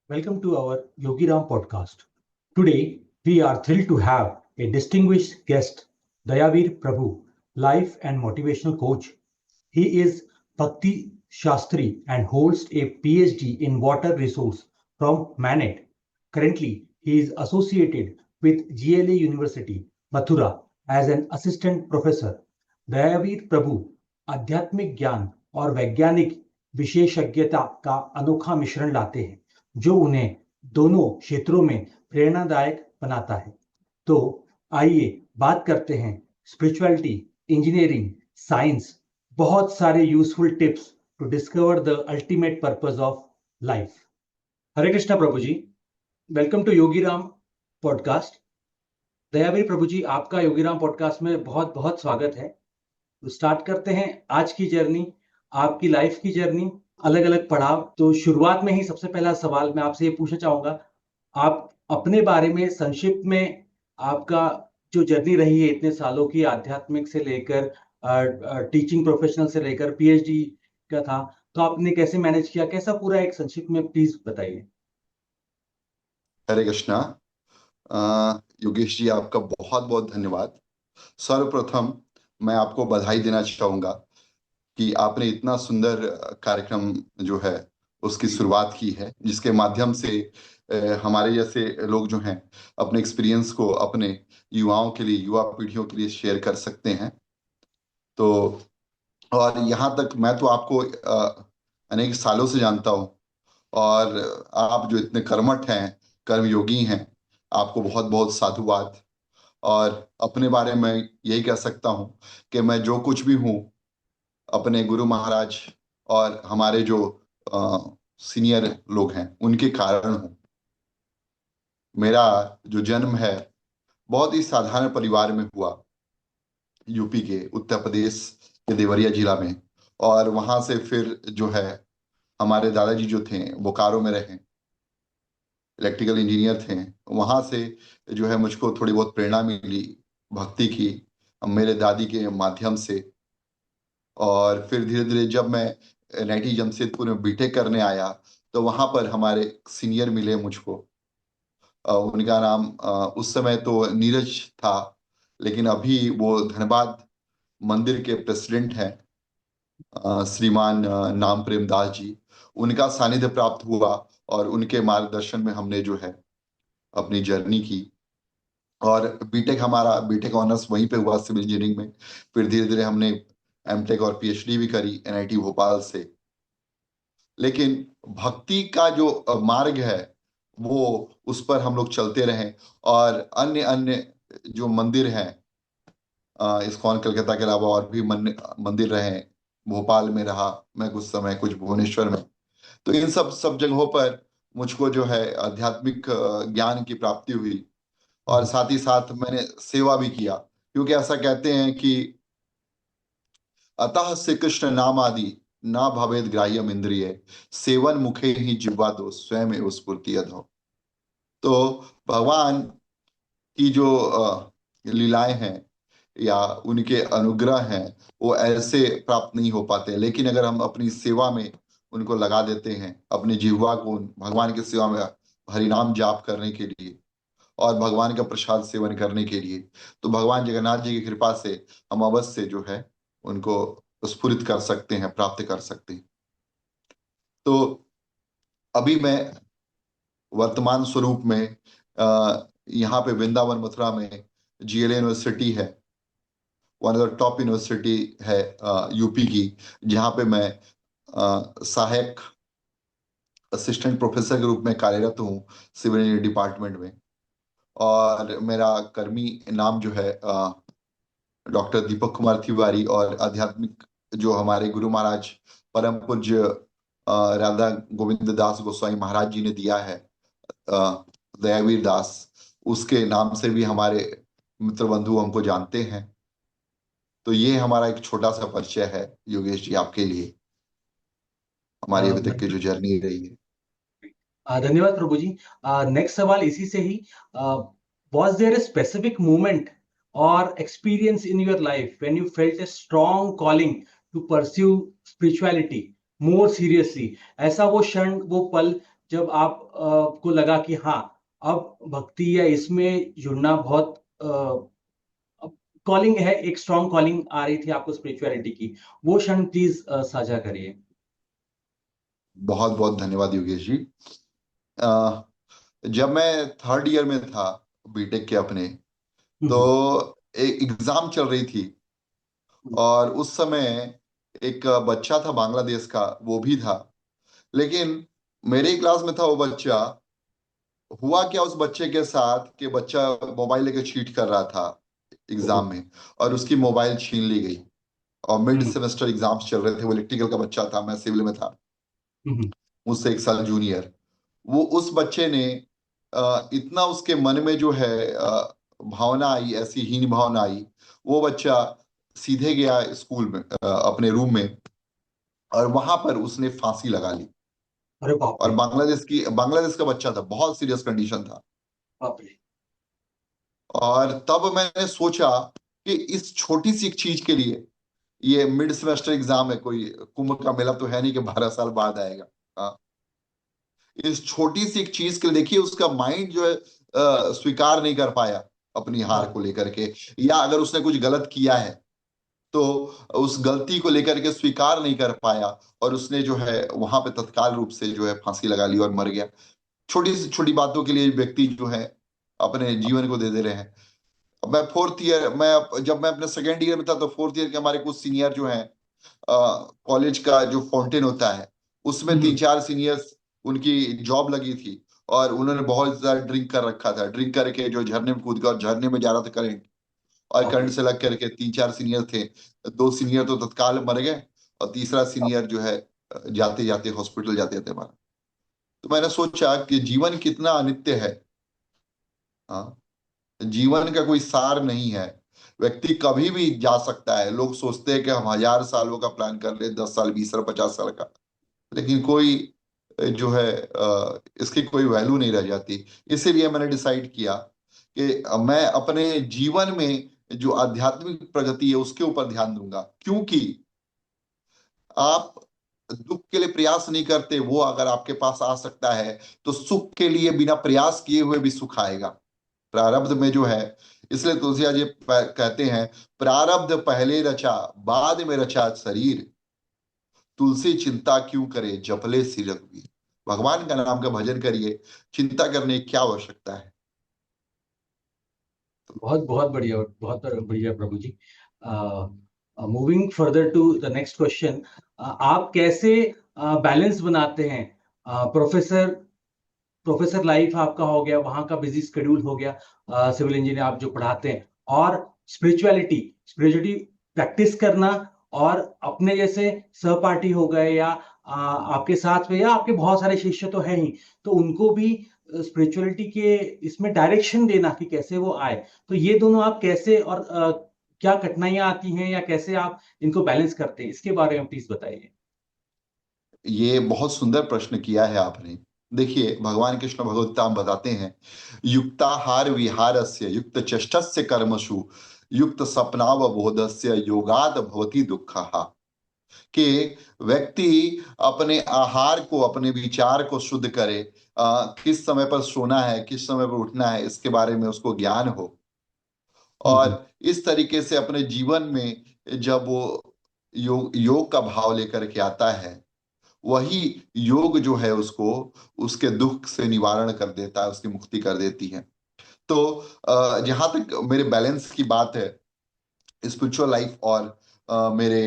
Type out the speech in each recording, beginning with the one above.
Welcome to our Yogi Ram podcast. Today, we are thrilled to have a distinguished guest, Dayaveer Prabhu, life and motivational coach. He is Bhakti Shastri and holds a PhD in water resource from Manet. Currently, he is associated with GLA University, Mathura, as an assistant professor. Dayavir प्रभु आध्यात्मिक ज्ञान और वैज्ञानिक विशेषज्ञता का अनोखा मिश्रण लाते हैं जो उन्हें दोनों क्षेत्रों में प्रेरणादायक बनाता है। तो आइए बात करते हैं स्पिरिचुअलिटी, इंजीनियरिंग, साइंस, बहुत सारे useful tips to discover the ultimate purpose of life. Hare Krishna प्रभु जी, welcome to Yogi Ram podcast. Dayavir प्रभु जी, आपका योगी राम पॉडकास्ट में बहुत बहुत स्वागत है। तो स्टार्ट करते हैं आज की जर्नी, आपकी लाइफ की जर्नी, अलग अलग पड़ाव। तो शुरुआत में ही सबसे पहला सवाल मैं आपसे ये पूछना चाहूंगा, आप अपने बारे में संक्षिप्त में आपका जो जर्नी रही है इतने सालों की, आध्यात्मिक से लेकर टीचिंग प्रोफेशनल से लेकर पीएचडी का था, तो आपने कैसे मैनेज किया, कैसा पूरा एक संक्षिप्त में प्लीज बताइए। हरे कृष्णा। योगेश जी, आपका बहुत बहुत धन्यवाद। सर्वप्रथम मैं आपको बधाई देना चाहूंगा कि आपने इतना सुंदर कार्यक्रम जो है उसकी शुरुआत की है, जिसके माध्यम से हमारे जैसे लोग जो हैं अपने एक्सपीरियंस को अपने युवाओं के लिए, युवा पीढ़ियों के लिए शेयर कर सकते हैं। तो और यहाँ तक मैं तो आपको अनेक सालों से जानता हूँ, और आप जो इतने कर्मठ हैं, कर्मयोगी हैं, आपको बहुत बहुत साधुवाद। और अपने बारे में यही कह सकता हूँ कि मैं जो कुछ भी हूँ अपने गुरु महाराज और हमारे जो सीनियर लोग हैं उनके कारण हूँ। मेरा जो जन्म है बहुत ही साधारण परिवार में हुआ, यूपी के उत्तर प्रदेश के देवरिया जिला में। और वहां से फिर जो है हमारे दादाजी जो थे बोकारो में रहे, इलेक्ट्रिकल इंजीनियर थे। वहां से जो है मुझको थोड़ी बहुत प्रेरणा मिली भक्ति की, मेरे दादी के माध्यम से। और फिर धीरे धीरे जब मैं एनआईटी जमशेदपुर में बीटेक करने आया तो वहां पर हमारे सीनियर मिले मुझको। उनका नाम उस समय तो नीरज था, लेकिन अभी वो धनबाद मंदिर के प्रेसिडेंट हैं, श्रीमान नाम प्रेम दास जी। उनका सानिध्य प्राप्त हुआ और उनके मार्गदर्शन में हमने जो है अपनी जर्नी की। और बीटेक ऑनर्स वहीं पे हुआ, सिविल इंजीनियरिंग में। फिर धीरे धीरे हमने एमटेक और पीएचडी भी करी एनआईटी भोपाल से। लेकिन भक्ति का जो मार्ग है वो उस पर हम लोग चलते रहे। और अन्य अन्य जो मंदिर हैं, इस्कॉन कलकत्ता के अलावा और भी मंदिर रहे, भोपाल में रहा मैं कुछ समय, कुछ भुवनेश्वर में। तो इन सब जगहों पर मुझको जो है आध्यात्मिक ज्ञान की प्राप्ति हुई। और साथ ही साथ मैंने सेवा भी किया, क्योंकि ऐसा कहते हैं कि अतः श्री कृष्ण नाम आदि ना भवेद ग्राह्यम इंद्रिय, सेवन मुखे ही जिह्वा दो स्वयं एव स्फूर्ति अधो। तो भगवान की जो लीलाएं हैं या उनके अनुग्रह हैं वो ऐसे प्राप्त नहीं हो पाते। लेकिन अगर हम अपनी सेवा में उनको लगा देते हैं, अपनी जिह्वा को भगवान की सेवा में हरिनाम जाप करने के लिए और भगवान का प्रसाद सेवन करने के लिए, तो भगवान जगन्नाथ जी की कृपा से हम अवश्य जो है उनको स्फुरित कर सकते हैं, प्राप्त कर सकते हैं। तो अभी मैं वर्तमान स्वरूप में यहाँ पे वृंदावन मथुरा में जीएलए यूनिवर्सिटी है, one of the top university है यूपी की, जहाँ पे मैं सहायक असिस्टेंट प्रोफेसर के रूप में कार्यरत हूँ सिविल इंजीनियरिंग डिपार्टमेंट में। और मेरा कर्मी नाम जो है डॉक्टर दीपक कुमार तिवारी, और आध्यात्मिक जो हमारे गुरु महाराज परम पूज्य राधा गोविंद दास गोस्वामी महाराज जी ने दिया है, दयावीर दास, उसके नाम से भी हमारे मित्र बंधु हमको जानते हैं। तो ये हमारा एक छोटा सा परिचय है योगेश जी आपके लिए, हमारी अभी तक की जो जर्नी रही है। धन्यवाद प्रभु जी। नेक्स्ट सवाल इसी से ही, was there a specific moment or experience in your life when you felt a strong calling to pursue spirituality more seriously? ऐसा वो क्षण, वो पल जब आप को लगा कि हाँ, अब भक्ति या इसमें जुड़ना बहुत कॉलिंग है, एक स्ट्रॉन्ग कॉलिंग आ रही थी आपको स्पिरिचुअलिटी की, वो क्षण प्लीज साझा करिए। बहुत बहुत धन्यवाद योगेश जी। अ, जब मैं थर्ड ईयर में था बीटेक के अपने, तो हम्म। एक एग्जाम चल रही थी, और उस समय एक बच्चा था बांग्लादेश का, वो भी था। लेकिन मेरे क्लास में था वो बच्चा। हुआ क्या उस बच्चे के साथ कि बच्चा मोबाइल लेके चीट कर रहा था ओहो। एग्जाम में, और उसकी मोबाइल छीन ली गई। और मिड हम्म। सेमेस्टर एग्जाम्स चल रहे थे, वो इलेक्ट्रिकल का बच्चा था, मैं सिविल में था, हम्म। मुझसे एक साल जूनियर। वो उस बच्चे ने इतना उसके मन में जो है भावना आई, ऐसी हीन भावना आई, वो बच्चा सीधे गया स्कूल में, अपने रूम में, और वहां पर उसने फांसी लगा ली। अरे बाप और रे। बांग्लादेश का बच्चा था, बहुत सीरियस कंडीशन था। बाप रे। और तब मैंने सोचा कि इस छोटी सी एक चीज के लिए, ये मिड सेमेस्टर एग्जाम है, कोई कुंभ का मेला तो है नहीं कि 12 साल बाद आएगा। हाँ, इस छोटी सी एक चीज के लिए देखिए, उसका माइंड जो है स्वीकार नहीं कर पाया अपनी हार हाँ। को लेकर के, या अगर उसने कुछ गलत किया है तो उस गलती को लेकर के स्वीकार नहीं कर पाया, और उसने जो है वहां पे तत्काल रूप से जो है फांसी लगा ली और मर गया। छोटी सी छोटी बातों के लिए व्यक्ति जो है अपने जीवन को दे दे रहे हैं। मैं फोर्थ ईयर मैं जब मैं अपने सेकेंड ईयर में था, तो फोर्थ ईयर के हमारे कुछ सीनियर जो हैं, कॉलेज का जो फाउंटेन होता है उसमें तीन हम्म। चार सीनियर्स, उनकी जॉब लगी थी, और उन्होंने बहुत ज्यादा ड्रिंक कर रखा था। ड्रिंक करके जो झरने में कूद गया, और झरने में जा रहा था करंट, और बाप करंट रे। से लग करके तीन चार सीनियर थे। दो सीनियर तो तत्काल मर गए, और तीसरा सीनियर जो है जाते जाते हॉस्पिटल जाते जाते मरा। तो मैंने सोचा कि जीवन कितना अनित्य है। हाँ, जीवन का कोई सार नहीं है। व्यक्ति कभी भी जा सकता है। लोग सोचते हैं कि हम 1000 सालों का प्लान कर ले, 10 साल, 20 साल, 50 साल का, लेकिन कोई जो है इसकी कोई वैल्यू नहीं रह जाती। इसीलिए मैंने डिसाइड किया कि मैं अपने जीवन में जो आध्यात्मिक प्रगति है उसके ऊपर ध्यान दूंगा। क्योंकि आप दुख के लिए प्रयास नहीं करते, वो अगर आपके पास आ सकता है, तो सुख के लिए बिना प्रयास किए हुए भी सुख आएगा प्रारब्ध में जो है। इसलिए तुलसियास जी कहते हैं, प्रारब्ध पहले रचा, बाद में रचा शरीर, तुलसी चिंता क्यों करे, जपले सिर रघुवीर। भगवान का नाम का भजन करिए, चिंता करने की क्या आवश्यकता है। बहुत बहुत बढ़िया, बहुत बढ़िया प्रभु जी। Moving further to the next question, आप कैसे बैलेंस बनाते हैं? प्रोफेसर प्रोफेसर लाइफ आपका हो गया, वहां का बिजी शेड्यूल हो गया, सिविल इंजीनियर आप जो पढ़ाते हैं, और स्पिरिचुअलिटी स्पिरिचुअलिटी प्रैक्टिस करना, और अपने जैसे सहपाठी हो गए, या आपके साथ में, या आपके बहुत सारे शिष्य तो हैं ही, तो उनको भी स्पिरिचुअलिटी के इसमें डायरेक्शन देना कि कैसे वो आए। तो ये दोनों आप कैसे, और क्या कठिनाइयां आती हैं, या कैसे आप इनको बैलेंस करते हैं, इसके बारे में प्लीज बताइए। ये बहुत सुंदर प्रश्न किया है आपने। देखिए, भगवान कृष्ण भगवद्गीता में बताते हैं, युक्ताहार विहारस्य युक्त चेष्टस्य कर्मसु युक्त सपनावबोधस्य योगाद भवति दुःखः। कि व्यक्ति अपने आहार को, अपने विचार को शुद्ध करे, किस समय पर सोना है, किस समय पर उठना है, इसके बारे में उसको ज्ञान हो। हम्म। और इस तरीके से अपने जीवन में जब वो योग योग का भाव लेकर के आता है, वही योग जो है उसको उसके दुख से निवारण कर देता है, उसकी मुक्ति कर देती है। तो जहां तक मेरे बैलेंस की बात है, स्पिरिचुअल लाइफ और मेरे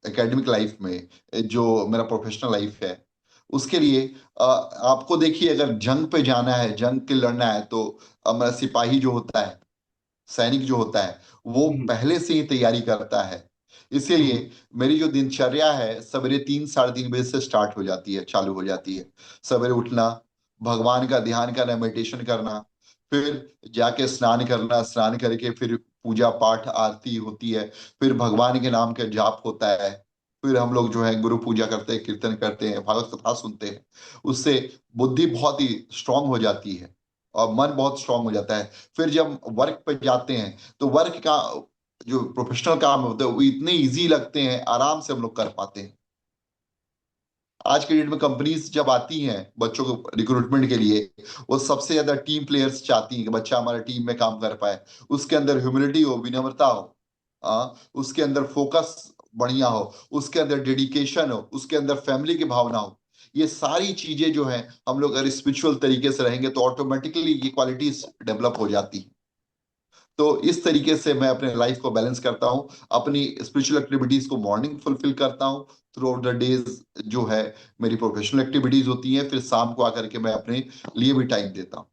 एकेडमिक लाइफ में, जो मेरा प्रोफेशनल लाइफ है, उसके लिए आपको देखिए, अगर जंग पे जाना है, जंग के लड़ना है, तो मेरा सिपाही जो होता है, सैनिक जो होता है, वो हम्म। पहले से ही तैयारी करता है। इसीलिए हम्म। मेरी जो दिनचर्या है सवेरे 3 साढ़े 3 बजे से स्टार्ट हो जाती है, चालू हो जाती है। सवेरे उठना, भगवान का ध्यान करना, मेडिटेशन करना, फिर जाके स्नान करना, स्नान करके फिर पूजा पाठ आरती होती है, फिर भगवान के नाम का जाप होता है, फिर हम लोग जो है गुरु पूजा करते हैं, कीर्तन करते हैं, भागवत कथा सुनते हैं। उससे बुद्धि बहुत ही स्ट्रांग हो जाती है, और मन बहुत स्ट्रांग हो जाता है। फिर जब वर्क पे जाते हैं, तो वर्क का जो प्रोफेशनल काम होते हैं वो इतने इजी लगते हैं, आराम से हम लोग कर पाते हैं। आज के डेट में कंपनीज जब आती हैं बच्चों को रिक्रूटमेंट के लिए, वो सबसे ज्यादा टीम प्लेयर्स चाहती हैं कि बच्चा हमारा टीम में काम कर पाए, उसके अंदर ह्यूमिलिटी हो, विनम्रता हो, उसके अंदर फोकस बढ़िया हो, उसके अंदर डेडिकेशन हो, उसके अंदर फैमिली की भावना हो। ये सारी चीजें जो है, हम लोग अगर स्पिरिचुअल तरीके से रहेंगे तो ऑटोमेटिकली ये क्वालिटीज डेवलप हो जाती है। तो इस तरीके से मैं अपने लाइफ को बैलेंस करता हूँ, अपनी स्पिरिचुअल एक्टिविटीज को मॉर्निंग फुलफिल करता हूँ, थ्रू आउट द डेज जो है मेरी प्रोफेशनल एक्टिविटीज होती हैं, फिर शाम को आकर के मैं अपने लिए भी टाइम देता हूँ।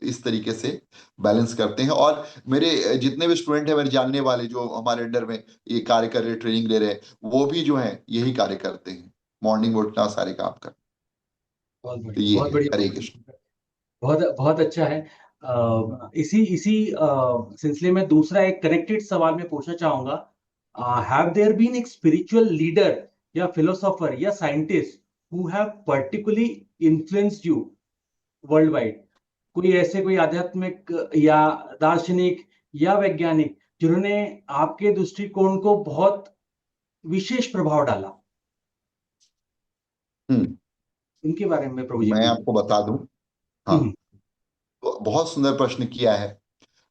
इस तरीके से बैलेंस करते हैं। और मेरे जितने भी स्टूडेंट हैं, मेरे जानने वाले जो हमारे अंडर में ये कार्य कर रहे, ट्रेनिंग ले रहे हैं, वो भी जो है यही कार्य करते हैं, मॉर्निंग में उठना, सारे काम करना। बहुत तो बढ़िया, ये बहुत है। बढ़िया। हरे कृष्ण। बहुत बहुत अच्छा है। इसी इसी सिलसिले में दूसरा एक कनेक्टेड सवाल मैं पूछना चाहूंगा। हैव देयर बीन एक स्पिरिचुअल लीडर या फिलोसोफर या scientist who have particularly influenced you world wide? कोई ऐसे कोई आध्यात्मिक या दार्शनिक या वैज्ञानिक जिन्होंने आपके दृष्टिकोण को बहुत विशेष प्रभाव डाला, हम्म। उनके बारे में प्रभु जी मैं कुछ आपको बता दूं। हाँ, हम्म। तो बहुत सुंदर प्रश्न किया है।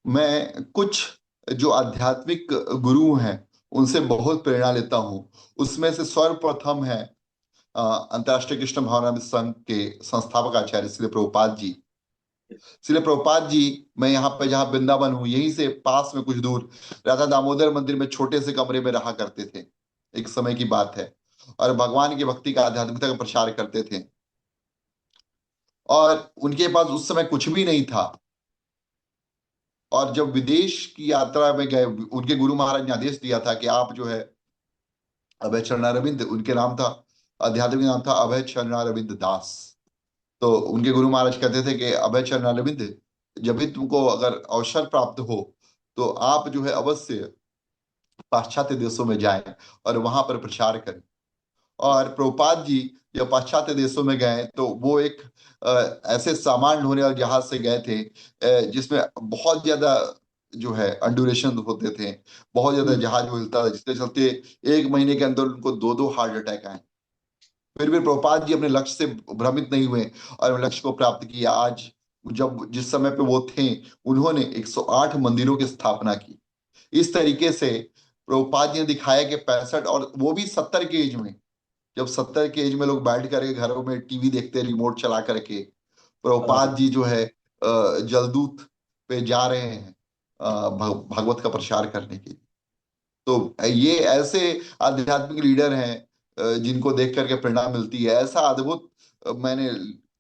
मैं कुछ जो आध्यात्मिक गुरु हैं उनसे बहुत प्रेरणा लेता हूँ। उसमें से सर्वप्रथम है अंतर्राष्ट्रीय कृष्ण भावनामृत संघ के संस्थापक आचार्य श्रील प्रभुपाद जी। श्रील प्रभुपाद जी, मैं यहाँ पे जहाँ वृंदावन हूँ, यहीं से पास में कुछ दूर राधा दामोदर मंदिर में छोटे से कमरे में रहा करते थे। एक समय की बात है। और भगवान की भक्ति का, आध्यात्मिकता का प्रचार करते थे। और उनके पास उस समय कुछ भी नहीं था। और जब विदेश की यात्रा में गए, उनके गुरु महाराज ने आदेश दिया था कि आप जो है अभय चरणारविंद, उनके नाम था, आध्यात्मिक नाम था अभय चरणारविंद दास। तो उनके गुरु महाराज कहते थे कि अभय चरणारविंद, जब भी तुमको अगर अवसर प्राप्त हो तो आप जो है अवश्य पाश्चात्य देशों में जाएं और वहां पर प्रचार करें। और प्रभुपाद जी जब पाश्चात्य देशों में गए तो वो एक ऐसे सामान ढोने वाले जहाज से गए थे, जिसमें बहुत ज्यादा जो है अंडुरेशन होते थे, बहुत ज्यादा हम्म। जहाज वो हिलता था, जिसके चलते एक महीने के अंदर उनको दो दो हार्ट अटैक आए। फिर भी प्रभुपाद जी अपने लक्ष्य से भ्रमित नहीं हुए और लक्ष्य को प्राप्त किया। आज जब जिस समय पे वो थे, उन्होंने 108 मंदिरों की स्थापना की। इस तरीके से प्रभुपाद जी ने दिखाया कि 65, और वो भी 70 के एज में, जब 70 के एज में लोग बैठ करके घरों में टीवी देखते हैं रिमोट चला करके, प्रभुपाद जी जो है जलदूत पे जा रहे हैं भागवत का प्रचार करने के लिए। तो ये ऐसे आध्यात्मिक लीडर हैं जिनको देख करके प्रेरणा मिलती है। ऐसा अद्भुत मैंने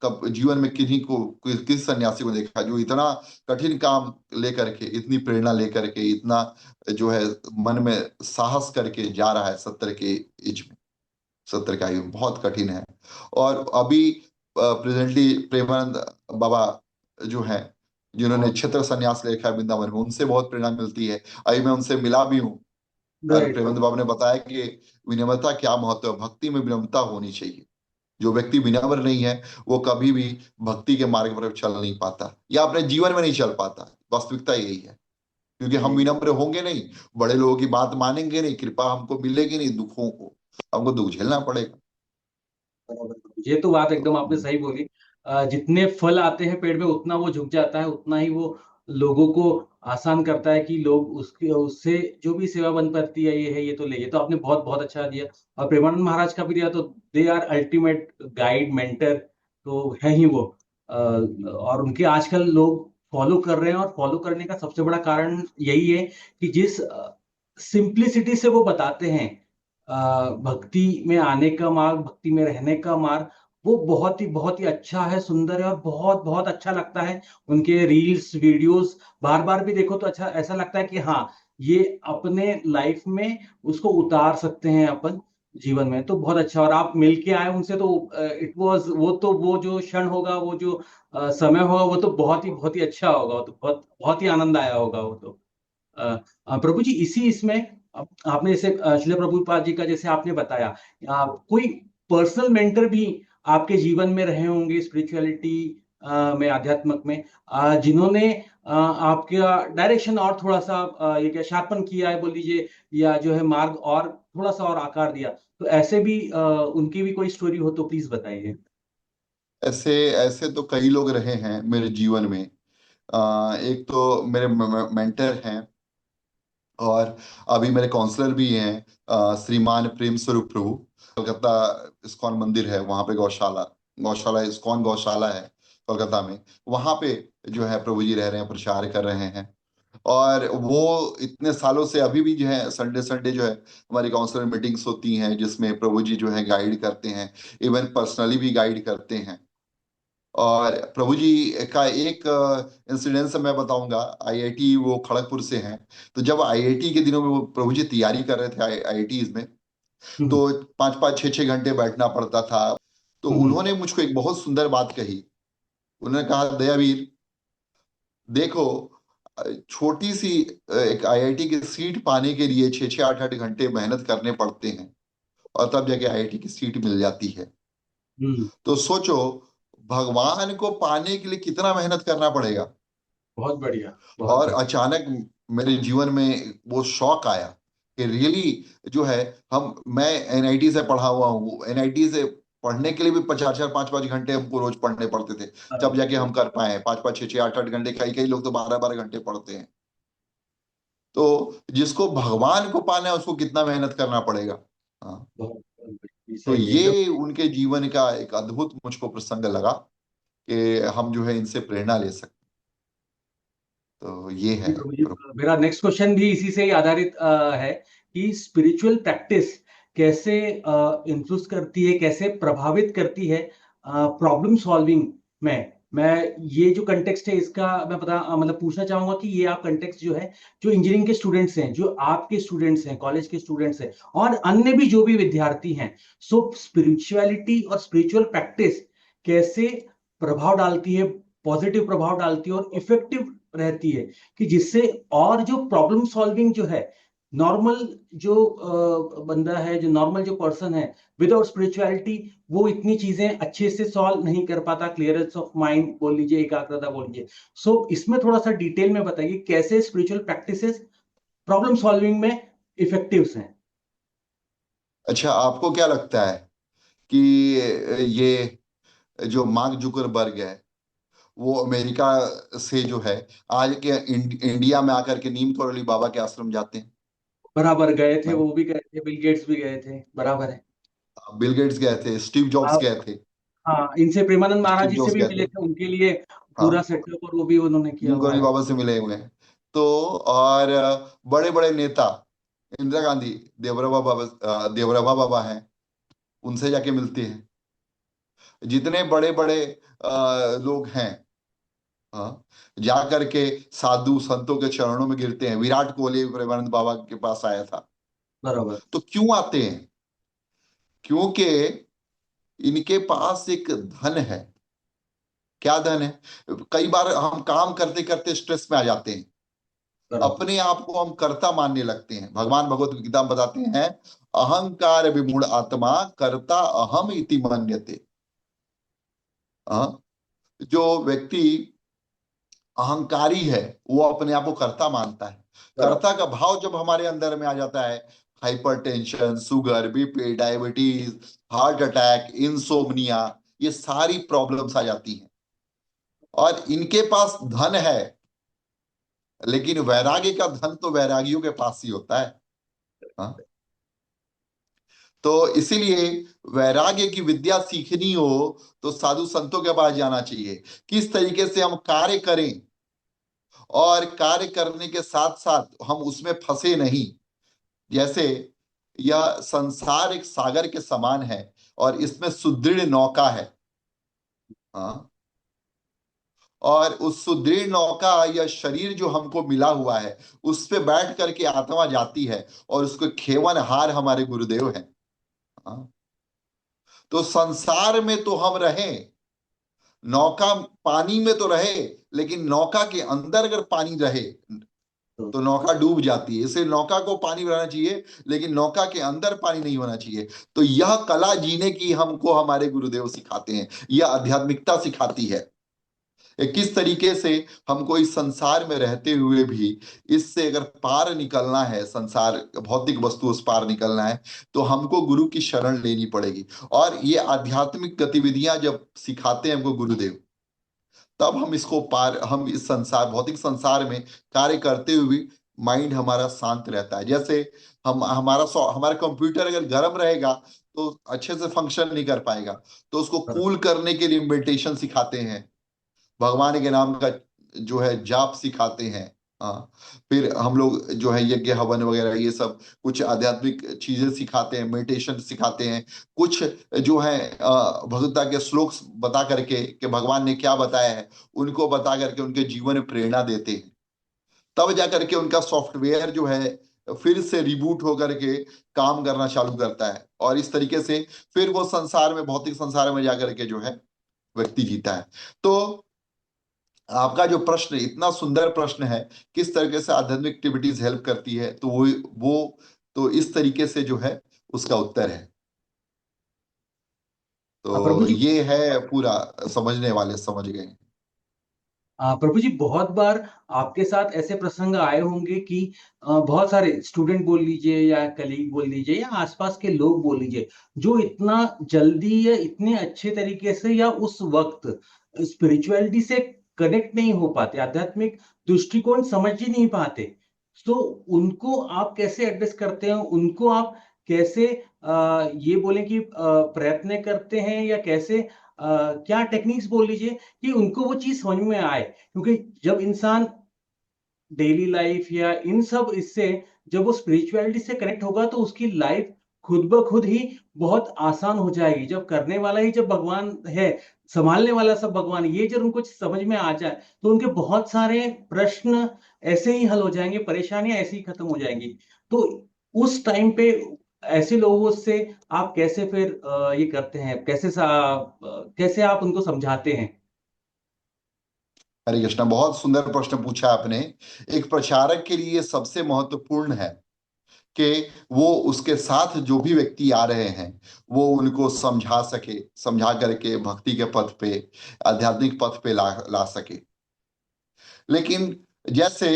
कब जीवन में किन्हीं को, किसी सन्यासी को देखा जो इतना कठिन काम लेकर के, इतनी प्रेरणा लेकर के, इतना जो है मन में साहस करके जा रहा है 70 के एज में। 70 का आयु बहुत कठिन है। और अभी प्रेजेंटली प्रेमानंद बाबा जो हैं, जिन्होंने क्षेत्र संन्यास ले रखा है वृंदावन में, उनसे बहुत प्रेरणा मिलती है। अभी मैं उनसे मिला भी हूँ। और राइट। प्रेमानंद बाबा ने बताया कि विनम्रता क्या महत्व है, भक्ति में विनम्रता होनी चाहिए। जो व्यक्ति विनम्र नहीं है वो कभी भी भक्ति के मार्ग पर चल नहीं पाता, या अपने जीवन में नहीं चल पाता। वास्तविकता यही है। क्योंकि हम राइट। विनम्र होंगे नहीं, बड़े लोगों की बात मानेंगे नहीं, कृपा हमको मिलेगी नहीं, दुखों को हमको दुख झेलना पड़ेगा। बराबर। ये तो बात तो एकदम आपने सही बोली। जितने फल आते हैं पेड़ में उतना वो झुक जाता है, उतना ही वो लोगों को आसान करता है कि लोग उसके उससे जो भी सेवा बन पड़ती है, ये है, ये तो ले। ये तो आपने बहुत बहुत अच्छा दिया। और प्रेमानंद महाराज का भी दिया, तो they are ultimate guide, mentor तो है ही वो। और उनके आजकल लोग फॉलो कर रहे हैं, और फॉलो करने का सबसे बड़ा कारण यही है कि जिस सिंप्लिसिटी से वो बताते हैं भक्ति में आने का मार्ग, भक्ति में रहने का मार्ग, वो बहुत ही अच्छा है, सुंदर है, और बहुत बहुत अच्छा लगता है। उनके रील्स वीडियोस बार बार भी देखो तो अच्छा ऐसा लगता है कि हाँ, ये अपने लाइफ में उसको उतार सकते हैं अपन जीवन में। तो बहुत अच्छा। और आप मिल के आए उनसे तो इट वाज, वो तो वो जो क्षण होगा, वो जो समय होगा, वो तो बहुत ही अच्छा होगा। वो तो बहुत बहुत ही आनंद आया होगा वो तो। प्रभु जी, इसी इसमें आपने जैसे श्रील प्रभुपाद जी का जैसे आपने बताया, कोई पर्सनल मेंटर भी आपके जीवन में रहे होंगे स्पिरिचुअलिटी में, आध्यात्मक में, जिन्होंने आपका डायरेक्शन और थोड़ा सा ये क्या शार्पन किया है बोल लीजिए, या जो है मार्ग और थोड़ा सा और आकार दिया, तो ऐसे भी उनकी भी कोई स्टोरी हो तो प्लीज बताइए। ऐसे ऐसे तो कई लोग रहे हैं मेरे जीवन में। एक तो मेरे मेंटर हैं, और अभी मेरे काउंसलर भी हैं, श्रीमान प्रेम स्वरूप प्रभु। कोलकाता इस्कॉन मंदिर है, वहां पे गौशाला, गौशाला इस्कॉन गौशाला है कोलकाता में। वहां पे जो है प्रभु जी रह रहे हैं, प्रचार कर रहे हैं। और वो इतने सालों से अभी भी जो है संडे संडे जो है हमारी काउंसलर मीटिंग्स होती हैं, जिसमें प्रभु जी जो है गाइड करते हैं, इवन पर्सनली भी गाइड करते हैं। और प्रभु जी का एक इंसिडेंस मैं बताऊंगा। आईआईटी वो खड़गपुर से हैं। तो जब आईआईटी के दिनों में वो प्रभु जी तैयारी कर रहे थे आईआईटी में, हम्म। तो 5-5 6-6 घंटे बैठना पड़ता था। तो हम्म। उन्होंने मुझको एक बहुत सुंदर बात कही। उन्होंने कहा, दयावीर देखो, छोटी सी एक आईआईटी की सीट पाने के लिए 6-6 8-8 घंटे मेहनत करने पड़ते हैं, और तब जाके आईआईटी की सीट मिल जाती है। हम्म। तो सोचो, भगवान को पाने के लिए कितना मेहनत करना पड़ेगा। बहुत बढ़िया, बहुत और बढ़िया। अचानक मेरे जीवन में वो शौक आया कि रियली जो है, हम मैं एनआईटी से पढ़ा हुआ हूँ, एनआईटी से पढ़ने के लिए भी 4-4 5-5 घंटे हमको रोज पढ़ने पड़ते थे। तब जाके बराबर। हम कर पाए 5-5 6-6 8-8 घंटे, कई कई लोग तो 12-12 घंटे पढ़ते हैं। तो जिसको भगवान को पाना है उसको कितना मेहनत करना पड़ेगा। हाँ। बहुत बहुत तो सही है एकदम। ये उनके जीवन का एक अद्भुत मुझको प्रसंग लगा कि हम जो है इनसे प्रेरणा ले सकते। तो ये जी है प्रभु जी, प्रभु। मेरा नेक्स्ट क्वेश्चन भी इसी से ही आधारित है कि स्पिरिचुअल प्रैक्टिस कैसे इन्फ्लुएंस करती है, कैसे प्रभावित करती है प्रॉब्लम सॉल्विंग में। मैं ये जो कंटेक्स्ट है इसका मैं पता मतलब पूछना चाहूंगा कि ये आप कंटेक्स्ट जो है, जो इंजीनियरिंग के स्टूडेंट्स हैं, जो आपके स्टूडेंट्स हैं, कॉलेज के स्टूडेंट्स हैं, और अन्य भी जो भी विद्यार्थी हैं, सो स्पिरिचुअलिटी और स्पिरिचुअल प्रैक्टिस कैसे प्रभाव डालती है, पॉजिटिव प्रभाव डालती है और इफेक्टिव रहती है, कि जिससे और जो प्रॉब्लम सॉल्विंग जो है, नॉर्मल जो बंदा है, जो नॉर्मल जो पर्सन है, विदाउट स्पिरिचुअलिटी वो इतनी चीजें अच्छे से सॉल्व नहीं कर पाता, क्लियरेंस ऑफ माइंड बोल लीजिए, एकाग्रता बोल लीजिए। सो इसमें थोड़ा सा डिटेल में बताइए कैसे स्पिरिचुअल प्रैक्टिसेस प्रॉब्लम सॉल्विंग में इफेक्टिव हैं। अच्छा, आपको क्या लगता है कि ये जो मार्क जुकरबर्ग है, वो अमेरिका से जो है आज के इंडिया में आकर के नीम करौली बाबा के आश्रम जाते हैं? बराबर गए थे, नहीं, वो भी गए थे, बिल गेट्स भी गए थे, बराबर है। बिल गेट्स गए थे, स्टीव जॉब्स आप, गए थे। हाँ, इनसे प्रेमानंद महाराज स्टीव जी से जॉब्स भी गए मिले थे। थे, उनके लिए पूरा हाँ, सेटअप और वो भी उन्होंने किया नीम हुआ करौली है। बाबा से मिले हुए हैं। तो और बड़े बड़े नेता, इंदिरा गांधी, देवरबा बाबा हैं, उनसे जाके मिलते हैं। जितने बड़े बड़े लोग हैं, हाँ, जा करके साधु संतों के चरणों में गिरते हैं। विराट कोहली प्रेमानंद बाबा के पास आया था। बराबर। तो क्यों आते हैं? क्योंकि इनके पास एक धन है। क्या धन है? कई बार हम काम करते करते स्ट्रेस में आ जाते हैं, बराबर। अपने आप को हम कर्ता मानने लगते हैं। भगवान भगवत गीता में बताते हैं, अहंकार विमूढ़ आत्मा कर्ता अहम इति मन्यते। हाँ, जो व्यक्ति अहंकारी है वो अपने आप को कर्ता मानता है। बराबर। कर्ता का भाव जब हमारे अंदर में आ जाता है, hypertension, sugar, BP, diabetes, heart attack, insomnia, ये सारी प्रॉब्लम्स आ जाती हैं। और इनके पास धन है, लेकिन वैराग्य का धन तो वैरागियों के पास ही होता है। हाँ? तो इसीलिए वैराग्य की विद्या सीखनी हो तो साधु संतों के पास जाना चाहिए। किस तरीके से हम कार्य करें, और कार्य करने के साथ साथ हम उसमें फंसे नहीं। जैसे यह संसार एक सागर के समान है, और इसमें सुदृढ़ नौका है। हाँ, और उस सुदृढ़ नौका या शरीर जो हमको मिला हुआ है, उस पे बैठ करके आत्मा जाती है, और उसको खेवनहार हमारे गुरुदेव हैं। हाँ, तो संसार में तो हम रहें, नौका पानी में तो रहे, लेकिन नौका के अंदर अगर पानी रहे तो तो नौका डूब जाती है। इसलिए नौका को पानी में रहना चाहिए, लेकिन नौका के अंदर पानी नहीं होना चाहिए। तो यह कला जीने की हमको हमारे गुरुदेव सिखाते हैं, यह आध्यात्मिकता सिखाती है। किस तरीके से हमको इस संसार में रहते हुए भी इससे अगर पार निकलना है, संसार भौतिक वस्तु उस पार निकलना है, तो हमको गुरु की शरण लेनी पड़ेगी। और ये आध्यात्मिक गतिविधियां जब सिखाते हैं हमको गुरुदेव, तब हम इसको पार, हम इस संसार भौतिक संसार में कार्य करते हुए भी माइंड हमारा शांत रहता है। जैसे हम हमारा कंप्यूटर अगर गर्म रहेगा तो अच्छे से फंक्शन नहीं कर पाएगा, तो उसको कूल करने के लिए मेडिटेशन सिखाते हैं, भगवान के नाम का जो है जाप सिखाते हैं। हाँ, फिर हम लोग जो है यज्ञ हवन वगैरह ये सब कुछ आध्यात्मिक चीजें सिखाते हैं, मेडिटेशन सिखाते हैं, कुछ जो है भगवता के श्लोक बता करके कि भगवान ने क्या बताया है उनको बता करके उनके जीवन में प्रेरणा देते हैं। तब जा करके उनका सॉफ्टवेयर जो है फिर से रिबूट होकर के काम करना चालू करता है, और इस तरीके से फिर वो संसार में, भौतिक संसार में जाकर के जो है व्यक्ति जीता है। तो आपका जो प्रश्न, इतना सुंदर प्रश्न है, किस तरीके से आध्यात्मिक एक्टिविटीज हेल्प करती है, तो वो तो इस तरीके से जो है उसका उत्तर है। प्रभु तो जी, ये है पूरा, समझने वाले समझ गए। प्रभु जी, बहुत बार आपके साथ ऐसे प्रसंग आए होंगे कि बहुत सारे स्टूडेंट बोल लीजिए या कलीग बोल लीजिए या आसपास के लोग बोल लीजिए, जो इतना जल्दी या इतने अच्छे तरीके से या उस वक्त स्पिरिचुअलिटी से कनेक्ट नहीं हो पाते, आध्यात्मिक दृष्टिकोण समझ ही नहीं पाते। तो उनको आप कैसे एड्रेस करते हैं, उनको आप कैसे ये बोलें कि प्रयत्न करते हैं, या कैसे क्या टेक्निक्स बोल लीजिए कि उनको वो चीज समझ में आए? क्योंकि जब इंसान डेली लाइफ या इन सब इससे, जब वो स्पिरिचुअलिटी से कनेक्ट होगा तो उसकी लाइफ खुद ब खुद ही बहुत आसान हो जाएगी। जब करने वाला ही जब भगवान है, संभालने वाला सब भगवान, ये जब उनको समझ में आ जाए तो उनके बहुत सारे प्रश्न ऐसे ही हल हो जाएंगे, परेशानियां ऐसे ही खत्म हो जाएंगी। तो उस टाइम पे ऐसे लोगों से आप कैसे फिर ये करते हैं, कैसे आप उनको समझाते हैं? हरे कृष्णा, बहुत सुंदर प्रश्न पूछा आपने। एक प्रचारक के लिए सबसे महत्वपूर्ण है कि वो उसके साथ जो भी व्यक्ति आ रहे हैं वो उनको समझा सके, समझा करके भक्ति के पथ पे, आध्यात्मिक पथ पे ला सके। लेकिन जैसे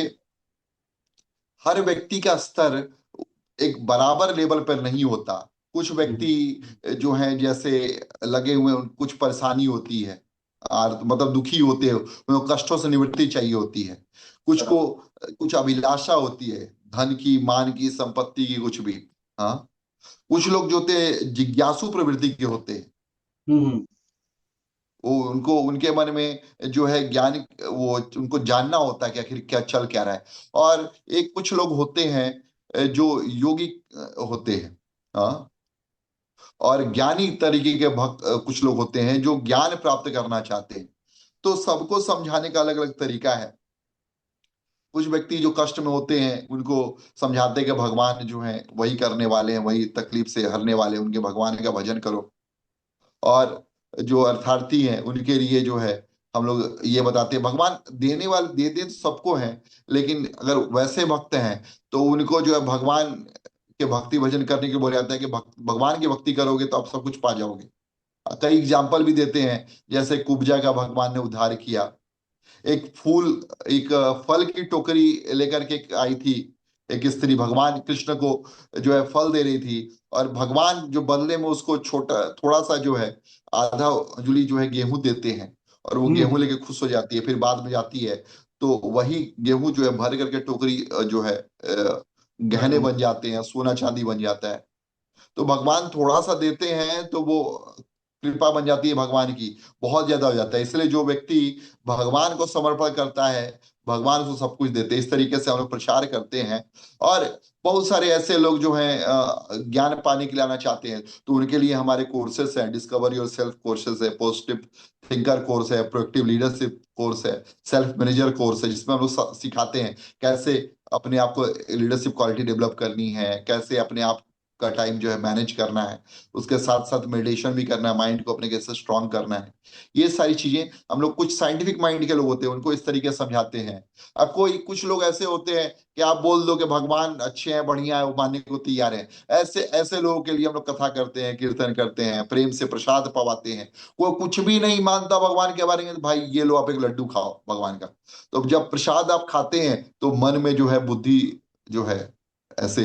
हर व्यक्ति का स्तर एक बराबर लेवल पर नहीं होता। कुछ हम्म। व्यक्ति जो हैं जैसे लगे हुए कुछ परेशानी होती है, और मतलब दुखी होते हैं, उनको कष्टों से निवृत्ति चाहिए होती है। कुछ को कुछ अभिलाषा होती है, धन की, मान की, संपत्ति की, कुछ भी। हाँ, कुछ लोग जो होते हैं जिज्ञासु प्रवृत्ति के होते हैं, हम्म। वो उनको उनके मन में जो है ज्ञान, वो उनको जानना होता है कि आखिर क्या चल क्या रहा है। और एक कुछ लोग होते हैं जो योगी होते हैं। हाँ, और ज्ञानी तरीके के भक्त कुछ लोग होते हैं जो ज्ञान प्राप्त करना चाहते हैं। तो सबको समझाने का अलग अलग तरीका है। कुछ व्यक्ति जो कष्ट में होते हैं उनको समझाते हैं कि भगवान जो है वही करने वाले हैं, वही तकलीफ से हरने वाले हैं, उनके भगवान का भजन करो। और जो अर्थार्थी हैं उनके लिए जो है हम लोग ये बताते हैं, भगवान देने वाले दे दे तो सबको है, लेकिन अगर वैसे भक्त हैं तो उनको जो है भगवान के भक्ति भजन करने के लिए बोला जाता है कि भगवान की भक्ति करोगे तो आप सब कुछ पा जाओगे। कई एग्जाम्पल भी देते हैं, जैसे कुब्जा का भगवान ने उद्धार किया। एक फूल, एक फल की टोकरी लेकर के आई थी एक स्त्री, भगवान कृष्ण को जो है फल दे रही थी, और भगवान जो बदले में उसको छोटा थोड़ा सा जो है आधा अंजुली जो है गेहूं देते हैं, और वो गेहूं हम्म। लेके खुश हो जाती है। फिर बाद में जाती है तो वही गेहूं जो है भर करके टोकरी जो है गहने हम्म। बन जाते हैं, सोना चांदी बन जाता है। तो भगवान थोड़ा सा देते हैं तो वो कृपा बन जाती है भगवान की, बहुत ज्यादा हो जाता है। इसलिए जो व्यक्ति भगवान को समर्पण करता है, भगवान उसको सब कुछ देते हैं। इस तरीके से हम लोग प्रचार करते हैं। और बहुत सारे ऐसे लोग जो हैं ज्ञान पाने के लिए आना चाहते हैं, तो उनके लिए हमारे कोर्सेस हैं, डिस्कवर योर सेल्फ कोर्सेस है, पॉजिटिव थिंकर कोर्स है, प्रोएक्टिव लीडरशिप कोर्स है, सेल्फ मैनेजर कोर्स है, जिसमें हम लोग सिखाते हैं कैसे अपने आप को लीडरशिप क्वालिटी डेवलप करनी है, कैसे अपने आप का टाइम जो है मैनेज करना है, उसके साथ साथ मेडिटेशन भी करना है, माइंड को अपने कैसे स्ट्रांग करना है। ये सारी चीजें हम लोग, कुछ साइंटिफिक माइंड के लोग होते हैं उनको इस तरीके से समझाते हैं। अब कोई कुछ लोग ऐसे होते हैं कि आप बोल दो कि भगवान अच्छे हैं, बढ़िया है, वो मानने को तैयार है। ऐसे ऐसे लोगों के लिए हम लोग कथा करते हैं, कीर्तन करते हैं, प्रेम से प्रसाद पवाते हैं। वो कुछ भी नहीं मानता भगवान के बारे में, तो भाई ये लो आप एक लड्डू खाओ भगवान का। तो जब प्रसाद आप खाते हैं तो मन में जो है बुद्धि जो है ऐसे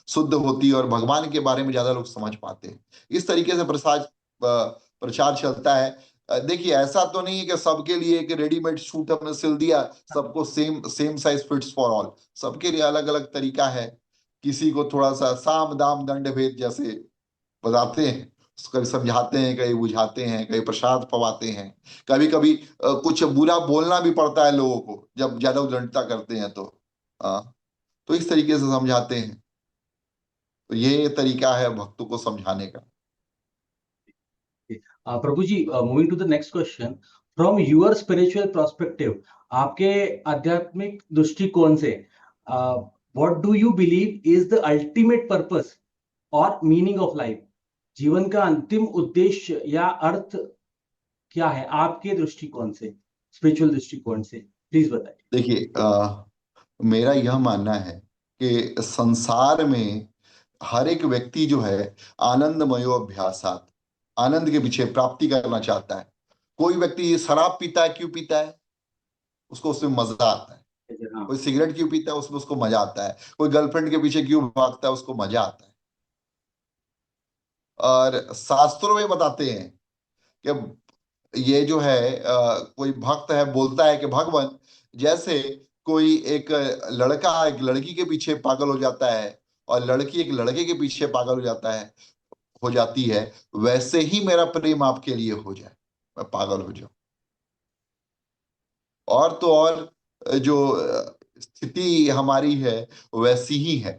शुद्ध होती है और भगवान के बारे में ज्यादा लोग समझ पाते हैं। इस तरीके से प्रचार चलता है। देखिए ऐसा तो नहीं है कि सबके लिए एक रेडीमेड सूट हमने सिल दिया, सबको same same size fits for all. सबके लिए अलग अलग तरीका है। किसी को थोड़ा सा साम दाम दंड भेद जैसे बताते हैं, कभी समझाते हैं, कभी बुझाते हैं, कभी प्रसाद पवाते हैं। कभी कभी कुछ बुरा बोलना भी पड़ता है लोगों को जब ज्यादा उद्दंडता करते हैं तो। तो इस तरीके से समझाते हैं। तो ये तरीका है भक्तों को समझाने का। प्रभु जी, moving to the next question, from your spiritual perspective, आपके आध्यात्मिक दृष्टिकोण से what do you believe is the ultimate purpose और मीनिंग ऑफ लाइफ? जीवन का अंतिम उद्देश्य या अर्थ क्या है आपके दृष्टिकोण से, स्पिरिचुअल दृष्टिकोण से? प्लीज बताइए। देखिए मेरा यह मानना है कि संसार में हर एक व्यक्ति जो है आनंदमयो अभ्यासात, आनंद के पीछे प्राप्ति करना चाहता है। कोई व्यक्ति शराब पीता है, क्यों पीता है? उसको उसमें मजा आता है। हाँ। कोई सिगरेट क्यों पीता है? उसमें उसको मजा आता है। कोई गर्लफ्रेंड के पीछे क्यों भागता है? उसको मजा आता है। और शास्त्रों में बताते हैं कि ये जो है कोई भक्त है बोलता है कि भगवान, जैसे कोई एक लड़का एक लड़की के पीछे पागल हो जाता है और लड़की एक लड़के के पीछे पागल हो जाता है, हो जाती है, वैसे ही मेरा प्रेम आपके लिए हो जाए, मैं पागल हो जाऊं। और तो और जो स्थिति हमारी है वैसी ही है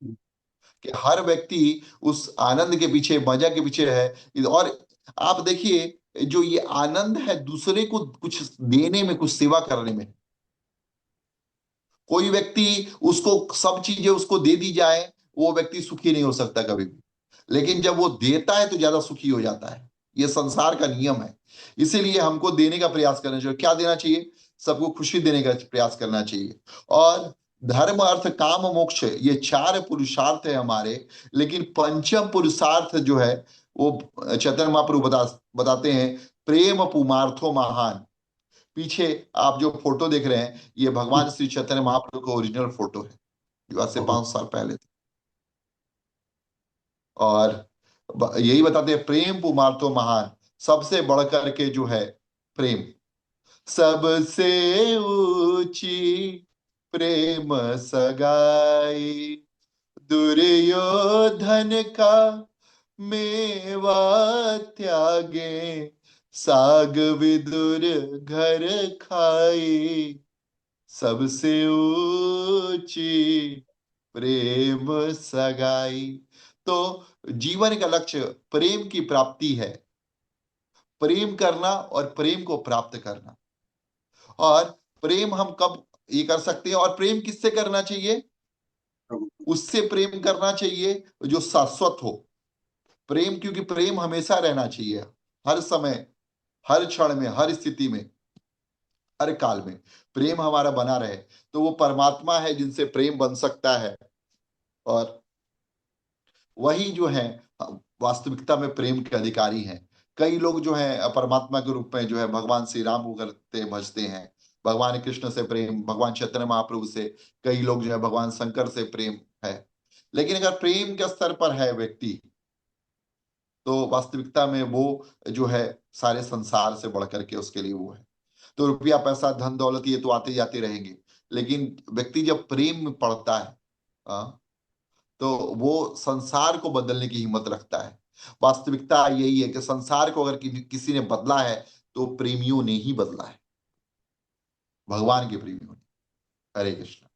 कि हर व्यक्ति उस आनंद के पीछे, मजा के पीछे है। और आप देखिए जो ये आनंद है दूसरे को कुछ देने में, कुछ सेवा करने में। कोई व्यक्ति, उसको सब चीजें उसको दे दी जाए, वो व्यक्ति सुखी नहीं हो सकता कभी भी। लेकिन जब वो देता है तो ज्यादा सुखी हो जाता है। ये संसार का नियम है। इसीलिए हमको देने का प्रयास करना चाहिए। क्या देना चाहिए? सबको खुशी देने का प्रयास करना चाहिए। और धर्म अर्थ काम मोक्ष, ये चार पुरुषार्थ है हमारे। लेकिन पंचम पुरुषार्थ जो है वो चैतन्य महाप्रभु बताते हैं, प्रेम पुमार्थो महान। पीछे आप जो फोटो देख रहे हैं ये भगवान श्री चैतन्य महाप्रभु का ओरिजिनल फोटो है, जो आज से 5 साल पहले थे। और यही बताते हैं, प्रेम पुमार्थो महान, सबसे बढ़कर के जो है प्रेम, सबसे ऊंची प्रेम सगाई, दुर्योधन का मेवा त्यागे, साग विदुर घर खाई, सबसे ऊंची प्रेम सगाई। तो जीवन का लक्ष्य प्रेम की प्राप्ति है, प्रेम करना और प्रेम को प्राप्त करना। और प्रेम हम कब ये कर सकते हैं? और प्रेम किससे करना चाहिए? उससे प्रेम करना चाहिए जो शाश्वत हो। प्रेम, क्योंकि प्रेम हमेशा रहना चाहिए, हर समय, हर क्षण में, हर स्थिति में, हर काल में प्रेम हमारा बना रहे। तो वो परमात्मा है जिनसे प्रेम बन सकता है। और वही जो है वास्तविकता में प्रेम के अधिकारी हैं। कई लोग जो है परमात्मा के रूप में जो है भगवान श्री राम को करते भजते हैं, भगवान कृष्ण से प्रेम, भगवान चैतन्य महाप्रभु से। कई लोग जो है भगवान शंकर से प्रेम है। लेकिन अगर प्रेम के स्तर पर है व्यक्ति, तो वास्तविकता में वो जो है सारे संसार से बढ़ करके उसके लिए वो है। तो रुपया पैसा धन दौलत ये तो आते जाते रहेंगे, लेकिन व्यक्ति जब प्रेम में पड़ता है तो वो संसार को बदलने की हिम्मत रखता है। वास्तविकता यही है कि संसार को अगर किसी ने बदला है तो प्रेमियों ने ही बदला है, भगवान के प्रेमियों ने। हरे कृष्ण।